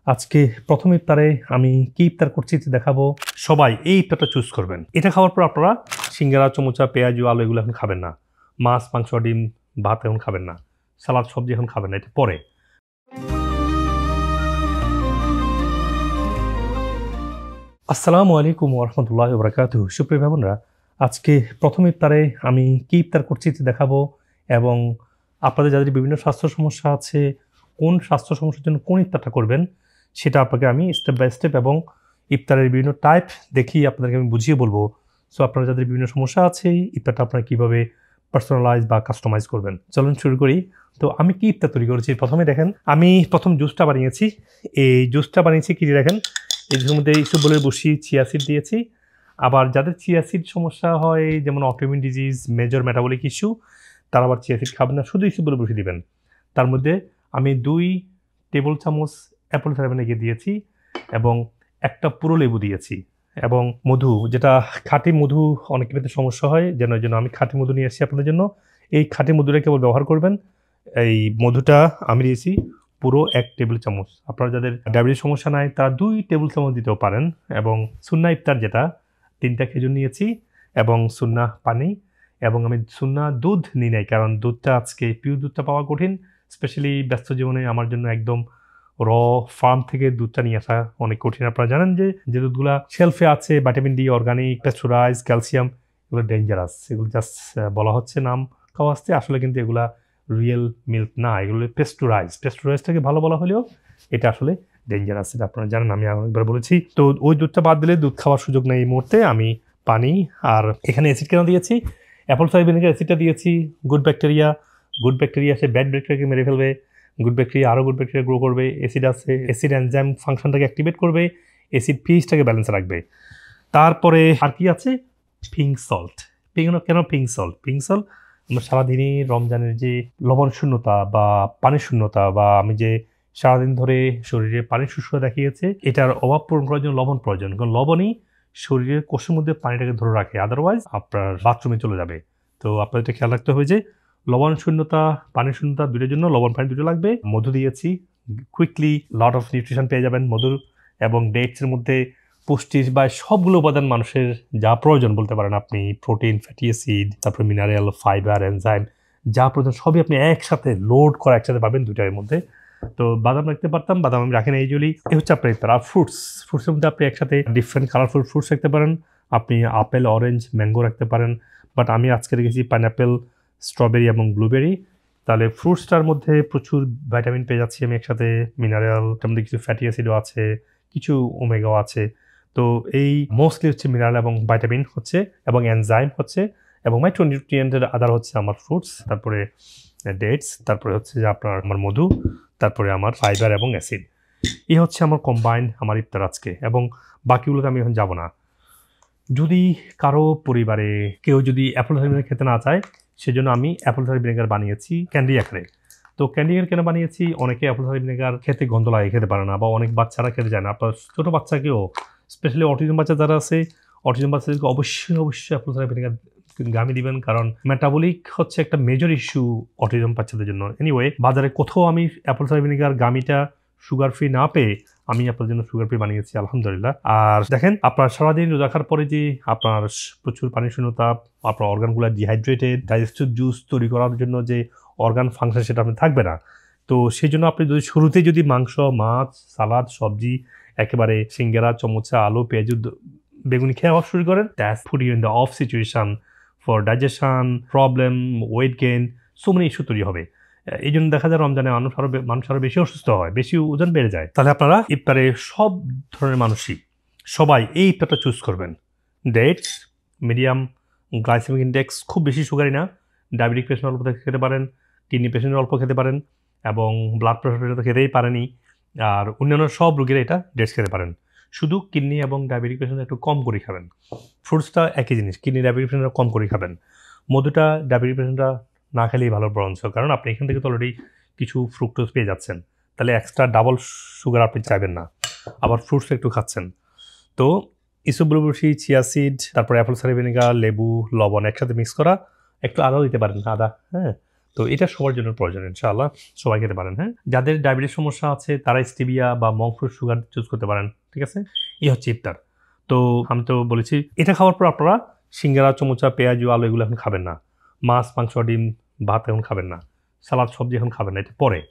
আজকে প্রথম ইফতারে আমি কি ইফতার করছি দেখাবো। সবাই এই ইফতারটা চুজ করবেন। এটা খাওয়ার পর আপনারা সিঙ্গারা, চমচা, পেঁয়াজু, আলু এগুলো এখন খাবেন না। মাছ, মাংস, ডিম, ভাত এখন খাবেন না। সালাদ, সবজি এখন খাবেন না, এটা পরে। আসসালামু আলাইকুম ওয়া রাহমাতুল্লাহি ওয়া বারাকাতুহু। সুপ্রিয় ভাই বোনেরা, আজকে প্রথম ইফতারে আমি কি ইফতার করছি দেখাবো এবং আপনাদের যাদের বিভিন্ন স্বাস্থ্য সমস্যা আছে, কোন স্বাস্থ্য সমস্যার জন্য কোন ইফতারটা করবেন সেটা আপনাকে আমি স্টেপ বাই স্টেপ এবং ইফতারের বিভিন্ন টাইপ দেখিয়ে আপনাদেরকে আমি বুঝিয়ে বলবো। সো আপনারা যাদের বিভিন্ন সমস্যা আছে, ইফতারটা আপনারা কীভাবে পার্সোনালাইজ বা কাস্টমাইজ করবেন। চলুন শুরু করি। তো আমি কি ইফতার তৈরি করেছি প্রথমে দেখেন, আমি প্রথম জুসটা বানিয়েছি। এই জুসটা বানিয়েছি কি দেখেন, এর মধ্যে ইসবগুলের বসি, চিয়া সিড দিয়েছি। আবার যাদের চিয়া সিড সমস্যা হয়, যেমন autoimmune disease, major metabolic issue, তারা আবার চিয়া সিড খাবেন না, শুধু ইসবগুলের বসি দিবেন। তার মধ্যে আমি 2 টেবিল চামচ অ্যাপল সাইডার ভিনেগার দিয়েছি এবং একটা পুরো লেবু দিয়েছি এবং মধু, যেটা খাঁটি মধু অনেকের ক্ষেত্রে সমস্যা হয়, যেন এই জন্য আমি খাঁটি মধু নিয়ে এসেছি আপনাদের জন্য। এই খাঁটি মধুটা কেবল ব্যবহার করবেন। এই মধুটা আমি দিয়েছি পুরো 1 টেবিল চামচ। আপনারা যাদের ডায়াবেটিস সমস্যা নাই তারা 2 টেবিল চামচ দিতেও পারেন। এবং সুন্না ইফতার যেটা 3টা খেজুর নিয়েছি এবং সুন্না পানি, এবং আমি সুন্না দুধ নিই নাই, কারণ দুধটা আজকে পিওর দুধটা পাওয়া কঠিন। স্পেশালি ব্যস্ত জীবনে আমার জন্য একদম ফার্ম থেকে দুধটা নিয়ে আসা অনেক কঠিন। আপনারা জানেন যে দুধগুলা শেলফে আছে, ভিটামিন ডি, অর্গানিক, পেস্টোরাইজ, ক্যালসিয়াম, এগুলো ডেঞ্জারাস। এগুলো জাস্ট বলা হচ্ছে নাম খাওয়া আসছে, আসলে কিন্তু এগুলা রিয়েল মিল্ক না, এগুলো পেস্টোরাইজটাকে ভালো বলা হলেও এটা আসলে ডেঞ্জারাস, এটা আপনারা জানেন, আমি একবার বলেছি। তো ওই দুধটা বাদ দিলে দুধ খাওয়ার সুযোগ নেই এই মুহূর্তে। আমি পানি আর এখানে অ্যাসিড কেন দিয়েছি, অ্যাপল সাইডার ভিনেগার অ্যাসিডটা দিয়েছি। গুড ব্যাকটেরিয়া সে ব্যাড ব্যাকটেরিয়াকে মেরে ফেলবে, গুড ব্যাকটেরিয়া আরও গুড ব্যাকটেরিয়া গ্রো করবে। অ্যাসিড আছে, অ্যাসিড এনজাইম ফাংশনটাকে অ্যাক্টিভেট করবে, অ্যাসিড পিএইচটাকে ব্যালেন্স রাখবে। তারপরে আর কি আছে, পিঙ্ক সল্ট। কেন পিঙ্ক সল্ট? আমরা সারাদিনই রমজানের যে লবণ শূন্যতা বা পানি শূন্যতা, বা আমি যে সারাদিন ধরে শরীরে পানি শুষ্ক দেখিয়েছে, এটার অভাব পূরণ করার জন্য লবণ প্রয়োজন। কারণ লবণই শরীরের কোষের মধ্যে পানিটাকে ধরে রাখে, আদারওয়াইজ আপনার বাথরুমে চলে যাবে। তো আপনার এটা খেয়াল রাখতে হবে যে লবণ শূন্যতা, পানি শূন্যতা দুটোর জন্য লবণ পানি দুটো লাগবে। মধু দিয়েছি, কুইকলি লট অফ নিউট্রিশন পেয়ে যাবেন মধুর। এবং ডেটসের মধ্যে পুষ্টির বা সবগুলো উপাদান মানুষের যা প্রয়োজন বলতে পারেন আপনি, প্রোটিন, ফ্যাটি অ্যাসিড, তারপর মিনারেল, ফাইবার, এনজাইম, যা প্রয়োজন সবই আপনি একসাথে লোড করা একসাথে পাবেন দুটার মধ্যে। তো বাদাম রাখতে পারতাম, বাদাম আমি রাখি না ইউজুয়ালি। এই হচ্ছে আপনার ইফতার। আর ফ্রুটসের মধ্যে আপনি একসাথে ডিফারেন্ট কালারফুল ফ্রুটস রাখতে পারেন। আপনি আপেল, অরেঞ্জ, ম্যাঙ্গো রাখতে পারেন, বাট আমি আজকে রেখেছি পাইনঅ্যাপেল, স্ট্রবেরি এবং ব্লুবেরি। তাহলে ফ্রুটসটার মধ্যে প্রচুর ভিটামিন পেয়ে যাচ্ছি আমি একসাথে, মিনারেল, তার মধ্যে কিছু ফ্যাটি অ্যাসিডও আছে, কিছু ওমেগাও আছে। তো এই মোস্টলি হচ্ছে মিনারেল এবং ভিটামিন হচ্ছে, এবং এনজাইম হচ্ছে, এবং মাইক্রোনিউট্রিয়েন্টের আদার হচ্ছে আমার ফ্রুটস, তারপরে ডেটস, তারপরে হচ্ছে যে আপনার আমার মধু, তারপরে আমার ফাইবার এবং অ্যাসিড। এই হচ্ছে আমার কম্বাইন্ড আমার ইফতার আজকে, এবং বাকিগুলোতে আমি এখন যাব না। যদি কারো পরিবারে কেউ যদি অ্যাপল সাইডার ভিনেগার খেতে না চায়, সেজন্য আমি অ্যাপল সাইডার ভিনেগার বানিয়েছি ক্যান্ডি আকারে। তো ক্যান্ডি কেন বানিয়েছি, অনেকে অ্যাপল সাইডার ভিনেগার খেতে গন্ধ লাগে, খেতে পারে না, বা অনেক বাচ্চারা খেতে যায় না। আপনার ছোটো বাচ্চাকেও, স্পেশালি অটিজম বাচ্চা যারা আছে, অটিজম বাচ্চাদেরকে অবশ্যই অ্যাপল সাইডার ভিনেগার গামি দিবেন, কারণ মেটাবলিক হচ্ছে একটা মেজর ইস্যু অটিজম বাচ্চাদের জন্য। এনিওয়ে, বাজারে কোথাও আমি অ্যাপল সাইডার ভিনেগার গামিটা সুগার ফ্রি না পেয়ে আমি আপনার জন্য সুগার ফ্রি বানিয়েছি, আলহামদুলিল্লাহ। আর দেখেন, আপনার সারাদিন রোজা রাখার পরে যে আপনার প্রচুর পানি শূন্যতা, আপনার অর্গানগুলো ডিহাইড্রেটেড, ডাইজেস্টিভ জুস তৈরি করার জন্য যে অর্গান ফাংশন সেটা আপনি থাকবে না। তো সেই জন্য আপনি যদি শুরুতে যদি মাংস, মাছ, সালাদ, সবজি, একেবারে সিঙ্গারা, চমচা, আলু, পেঁয়াজ, বেগুনি খাওয়া শুরু করেন, that's put you in the of situation for digestion problem, weight gain, so many issue তৈরি হবে। এই জন্য দেখা যায় রমজানে মানুষ আরও বেশি অসুস্থ হয়, বেশি ওজন বেড়ে যায়। তাহলে আপনারা ইফতারে সব ধরনের মানুষই সবাই এই ইফতারটা চুজ করবেন। ডেটস, মিডিয়াম গ্লাইসেমিক ইন্ডেক্স, খুব বেশি সুগারি না। ডায়াবেটিক পেশেন্ট অল্প খেতে পারেন, কিডনি পেশেন্ট অল্প খেতে পারেন, এবং ব্লাড প্রেশার পেশেন্ট তো খেতেই পারেনি। আর অন্যান্য সব রোগীরা এটা ডেটস খেতে পারেন। শুধু কিডনি এবং ডায়াবেটিক পেশেন্ট একটু কম করে খাবেন। ফ্রুটসটা একই জিনিস, কিডনি ডায়াবেটিক পেশেন্টরা কম করে খাবেন। মধুটা ডায়াবেটিক পেশেন্টরা না খেলেই ভালো বরঞ্চ, কারণ আপনি এখান থেকে তো অলরেডি কিছু ফ্রুক্টোজ পেয়ে যাচ্ছেন, তাহলে এক্সট্রা ডাবল সুগার আপনি চাইবেন না। আবার ফ্রুটস একটু খাচ্ছেন। তো ইসবগুলের বসি, চিয়া সিড, তারপরে অ্যাপল সাইডার ভিনেগার, লেবু, লবণ একসাথে মিক্স করা, একটু আদাও দিতে পারেন, আদা, হ্যাঁ। তো এটা সবার জন্য প্রয়োজন ইনশাআল্লাহ, সবাই খেতে পারেন। হ্যাঁ, যাদের ডায়াবেটিস সমস্যা আছে তারা স্টেভিয়া বা মঙ্ক ফ্রুট সুগার চুজ করতে পারেন। ঠিক আছে, এই হচ্ছে ইফতার। তো আমি তো বলেছি এটা খাওয়ার পর আপনারা সিঙ্গারা, চমচা, পেঁয়াজু, আলু এগুলো এখন খাবেন না। মাছ, মাংস, ডিম, ভাত এখন খাবেন না। সালাদ, সবজি এখন খাবেন না, এটা পরে।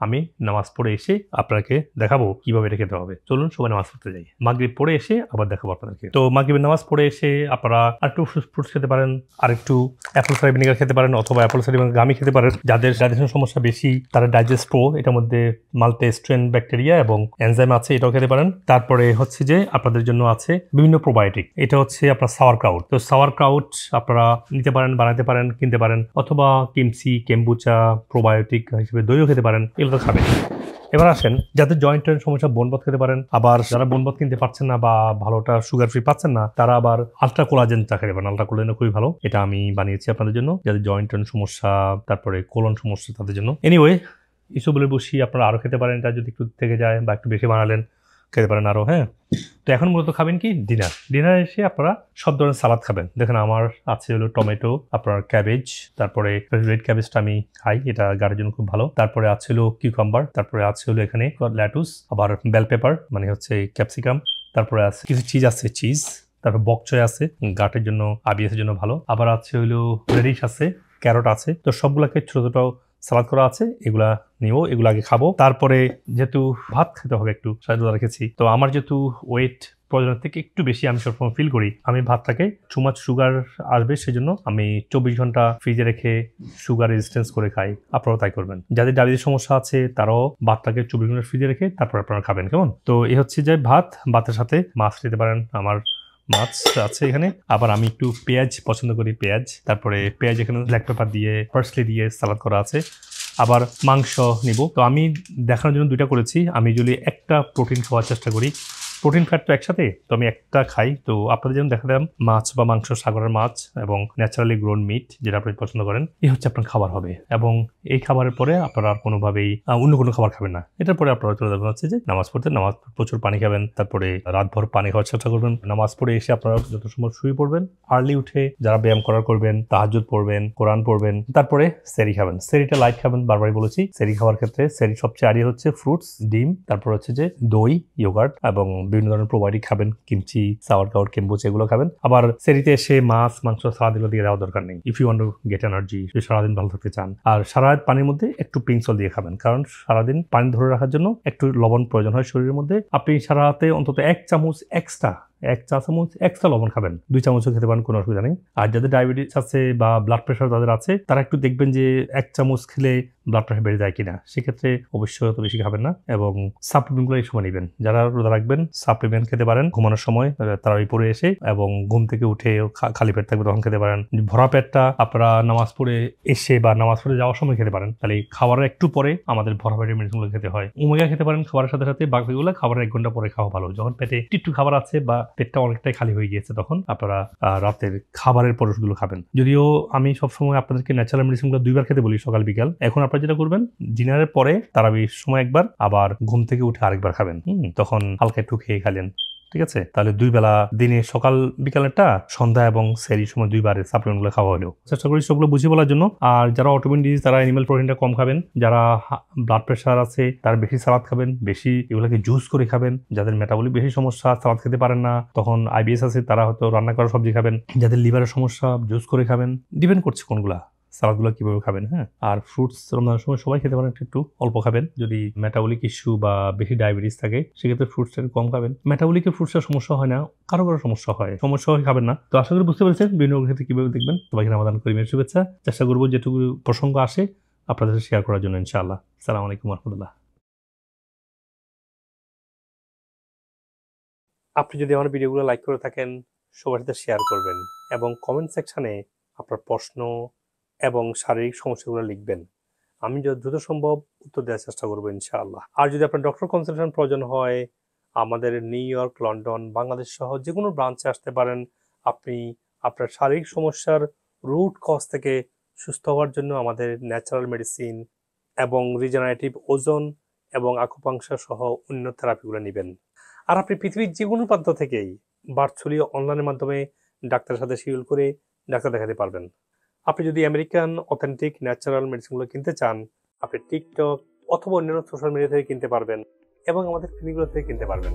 আমি নামাজ পড়ে এসে আপনাকে দেখাবো কিভাবে এটা খেতে হবে। চলুন সবাই নামাজ পড়তে যাই। মাগরিব পড়ে এসে আবার দেখাবো আপনাদেরকে। তো মাগরিবের নামাজ পড়ে এসে আপনারা আরেকটু ফ্রুটস খেতে পারেন, আরেকটু অ্যাপল সাইডার ভিনেগার খেতে পারেন, অথবা অ্যাপল সাইডার ভিনেগার গামি খেতে পারেন। যাদের ডাইজেশন সমস্যা বেশি, তারা ডাইজেস্ট প্রো, এটার মধ্যে মাল্টিস্ট্রেন ব্যাকটেরিয়া এবং এনজাইম আছে, এটাও খেতে পারেন। তারপরে হচ্ছে যে আপনাদের জন্য আছে বিভিন্ন প্রোবায়োটিক, এটা হচ্ছে আপনার সাওয়ার ক্রাউট। তো সাওয়ার ক্রাউট আপনারা নিতে পারেন, বানাতে পারেন, কিনতে পারেন, অথবা কিমচি, কেম্বুচা প্রোবায়োটিক হিসেবে দইও খেতে পারেন, এগুলো তো খাবেন। এবার আসেন যাদের জয়েন্টের সমস্যা, বোনবথ খেতে পারেন। আবার যারা বোনবথ কিনতে পারছেন না বা ভালোটা সুগার ফ্রি পাচ্ছেন না, তারা আবার আলট্রা কোলাজেন চা খেতে পারেন। আলট্রা কোলাজেন খুবই ভালো, এটা আমি বানিয়েছি আপনাদের জন্য, যাদের জয়েন্টের সমস্যা, তারপরে কোলন সমস্যা তাদের জন্য। এনিওয়ে, ইসবগুলের বসি আপনারা আরও খেতে পারেন, এটা যদি একটু থেকে যায় বা একটু বেশি বানালেন খেতে পারেন আরও। হ্যাঁ, তো এখন মূলত খাবেন কি ডিনার এসে আপনারা সব ধরনের সালাদ খাবেন। দেখেন আমার আছে হলো টমেটো, আপনার ক্যাবেজ, তারপরে রেড ক্যাবেজটা আমি খাই, এটা গাড়ির জন্য খুব ভালো। তারপরে আছে হলো কিউকাম্বার, তারপরে আছে হলো এখানে ল্যাটুস, আবার বেল পেপার মানে হচ্ছে ক্যাপসিকাম, তারপরে আছে কিছু চিজ আছে, চিজ, তারপর বকচয় আছে, গাটের জন্য, আবিএস এর জন্য ভালো। আবার আছে হলো রেডিশ আছে, ক্যারট আছে। তো সবগুলোকে ছোট ছোট সালাদ করা আছে, এগুলা নিও, এগুলো আগে খাবো। তারপরে যেহেতু ভাত খেতে হবে, একটু সাইড রেখেছি, তো আমার যেহেতু ওয়েট প্রয়োজনের থেকে একটু বেশি আমি সবসময় ফিল করি, আমি ভাতটাকে টু মাচ সুগার আসবে সেজন্য আমি 24 ঘন্টা ফ্রিজে রেখে সুগার রেজিস্ট্যান্স করে খাই। আপনারাও তাই করবেন। যাদের ডায়াবেটিস সমস্যা আছে তারাও ভাতটাকে 24 ঘন্টা ফ্রিজে রেখে তারপর আপনারা খাবেন, কেমন? তো এই হচ্ছে যে ভাতের সাথে মাছ দিতে পারেন, আমার মাছ আছে এখানে। আবার আমি একটু পেঁয়াজ পছন্দ করি, পেঁয়াজ, তারপরে পেঁয়াজ এখানে ব্ল্যাক পেপার দিয়ে, পার্সলি দিয়ে সালাদ করা আছে। আবার মাংস নিব। তো আমি দেখানোর জন্য দুইটা করেছি। আমি যদি একটা প্রোটিন খাওয়ার চেষ্টা করি, প্রোটিন ফ্যাট তো একসাথে, তো আমি একটা খাই। তো আপনাদের যেমন দেখালাম মাছ বা মাংস, সাগরের মাছ এবং ন্যাচারালি গ্রোন মিট, যেটা আপনি পছন্দ করেন, এই হচ্ছে আপনার খাবার হবে। এবং এই খাবারের পরে আপনারা আর কোনোভাবেই অন্য কোনো খাবার খাবেন না। এটার পরে আপনারা চলে যাবেন হচ্ছে যে নামাজ পড়তে। নামাজ প্রচুর পানি খাবেন, তারপরে রাতভর পানি খাওয়ার চেষ্টা করবেন। নামাজ পড়ে এসে আপনারা যত সময় শুয়ে পড়বেন, আর্লি উঠে যারা ব্যায়াম করার করবেন, তাহাজ্জুদ পড়বেন, কোরআন পড়বেন, তারপরে সেরি খাবেন। সেরিটা লাইট খাবেন, বারবারই বলেছি। সেরি খাওয়ার ক্ষেত্রে সেরি সবচেয়ে আগে হচ্ছে ফ্রুটস, ডিম, তারপর হচ্ছে যে দই, ইয়োগার্ট এবং বিভিন্ন ধরনের প্রোবায়োটিক খাবেন, কিমচি, সাওয়ার ক্রাউট, কেম্বুচা এগুলো খাবেন। আবার সেরিতে এসে মাছ, মাংস, সালাদ এগুলো দিয়ে দেওয়ার দরকার নেই। If you want to get energy, যদি সারাদিন ভালো থাকতে চান। আর সারা রাত পানির মধ্যে একটু পিঙ্ক সল্ট দিয়ে খাবেন, কারণ সারাদিন পানি ধরে রাখার জন্য একটু লবণ প্রয়োজন হয় শরীরের মধ্যে। আপনি সারা রাতে অন্তত 1 চামচ এক্সট্রা, 1 চা চামচ এক্সট্রা লবণ খাবেন। 2 চামচও খেতে পারেন, কোনো অসুবিধা নেই। আর যাদের ডায়াবেটিস আছে বা ব্লাড প্রেশার যাদের আছে, তারা একটু দেখবেন যে 1 চামচ খেলে ব্লাড প্রেশার বেড়ে যায় কিনা। সেক্ষেত্রে অবশ্যই অত বেশি খাবেন না। এবং সাপ্লিমেন্টগুলো এই সময় নেবেন। যারা রোজা রাখবেন সাপ্লিমেন্ট খেতে পারেন ঘুমানোর সময়, তারাই পরে এসে, এবং ঘুম থেকে উঠে খালি পেট থাকবে তখন খেতে পারেন। ভরা পেটটা আপনারা নামাজ পড়ে এসে বা নামাজ পড়ে যাওয়ার সময় খেতে পারেন। তাহলে খাবারের একটু পরে আমাদের ভরা পেটের মেডিসিনগুলো খেতে হয়। ওমেগা খেতে পারেন খাবারের সাথে সাথে, বাকিগুলো খাবারের 1 ঘন্টা পরে খাওয়া ভালো। যখন পেটে একটু খাবার আছে বা পেটটা অনেকটাই খালি হয়ে গিয়েছে, তখন আপনারা রাতের খাবারের পরশগুলো খাবেন। যদিও আমি সবসময় আপনাদেরকে ন্যাচারাল মেডিসিনগুলো 2 বার খেতে বলি, সকাল বিকাল। এখন আপনারা যেটা করবেন, ডিনারের পরে তারাবির সময় একবার, আবার ঘুম থেকে উঠে আরেকবার খাবেন। তখন হালকা একটু খেয়ে খাইলেন, ঠিক আছে? তাহলে 2 বেলা, দিনে সকাল বিকালেরটা, সন্ধ্যা এবং সেরির সময় 2 বারে সাপ্লিমেন্টগুলো খাওয়া হলো। চেষ্টা করি সবগুলো বুঝিয়ে বলার জন্য। আর যারা অটোইমিউন ডিজিজ, তারা অ্যানিমাল প্রোটিনটা কম খাবেন। যারা ব্লাড প্রেশার আছে তারা বেশি সালাদ খাবেন, বেশি এগুলোকে জুস করে খাবেন। যাদের মেটাবলিক বেশি সমস্যা, সালাদ খেতে পারেন না, তখন আইবিএস আছে, তারা হয়তো রান্না করা সবজি খাবেন। যাদের লিভারের সমস্যা, জুস করে খাবেন। ডিপেন্ড করছে কোনগুলা, সালাদগুলো কিভাবে খাবেন। হ্যাঁ, আর ফ্রুটস রমজানের সময় সবাই খেতে পারেন, একটু অল্প খাবেন। যদি মেটাবলিক ইস্যু বা বেশি ডায়াবেটিস থাকে সেক্ষেত্রে ফ্রুটসটাকে কম খাবেন। মেটাবলিকের ফ্রুটসের সমস্যা হয় না, কারো সমস্যা হয়, সমস্যা হয় খাবেন না। তো আশা করি বুঝতে পেরেছেন বিভিন্ন ক্ষেত্রে কিভাবে দেখবেন। সবাইকে রমাদান করিমের শুভেচ্ছা। চেষ্টা করবো যেটুকু প্রসঙ্গ আসে আপনাদের সাথে শেয়ার করার জন্য, ইনশাআল্লাহ। আসসালামু আলাইকুম রহমতুল্লাহ। আপনি যদি আমার ভিডিওগুলো লাইক করে থাকেন, সবার সাথে শেয়ার করবেন এবং কমেন্ট সেকশনে আপনার প্রশ্ন এবং শারীরিক সমস্যাগুলো লিখবেন। আমি যত দ্রুত সম্ভব উত্তর দেওয়ার চেষ্টা করবো, ইনশাআল্লাহ। আর যদি আপনার ডক্টর কনসালটেশন প্রয়োজন হয়, আমাদের নিউ ইয়র্ক, লন্ডন, বাংলাদেশ সহ যে কোনো ব্রাঞ্চে আসতে পারেন। আপনি আপনার শারীরিক সমস্যার রুট কজ থেকে সুস্থ হওয়ার জন্য আমাদের ন্যাচারাল মেডিসিন এবং রিজেনারেটিভ ওজন এবং আকুপাংশার সহ অন্য থেরাপিগুলো নেবেন। আর আপনি পৃথিবীর যে কোনো প্রান্ত থেকেই ভার্চুয়ালি অনলাইনের মাধ্যমে ডাক্তারের সাথে শিডিউল করে ডাক্তার দেখাতে পারবেন। আপনি যদি আমেরিকান অথেন্টিক ন্যাচারাল মেডিসিনগুলো কিনতে চান, আপনি টিকটক অথবা অন্যান্য সোশ্যাল মিডিয়া থেকে কিনতে পারবেন এবং আমাদের ক্লিনিকগুলো থেকে কিনতে পারবেন।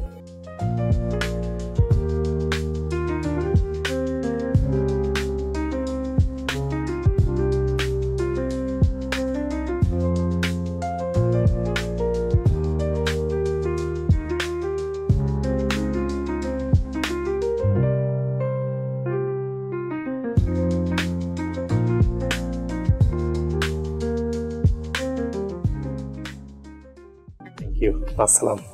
Thank you. আসসালাম।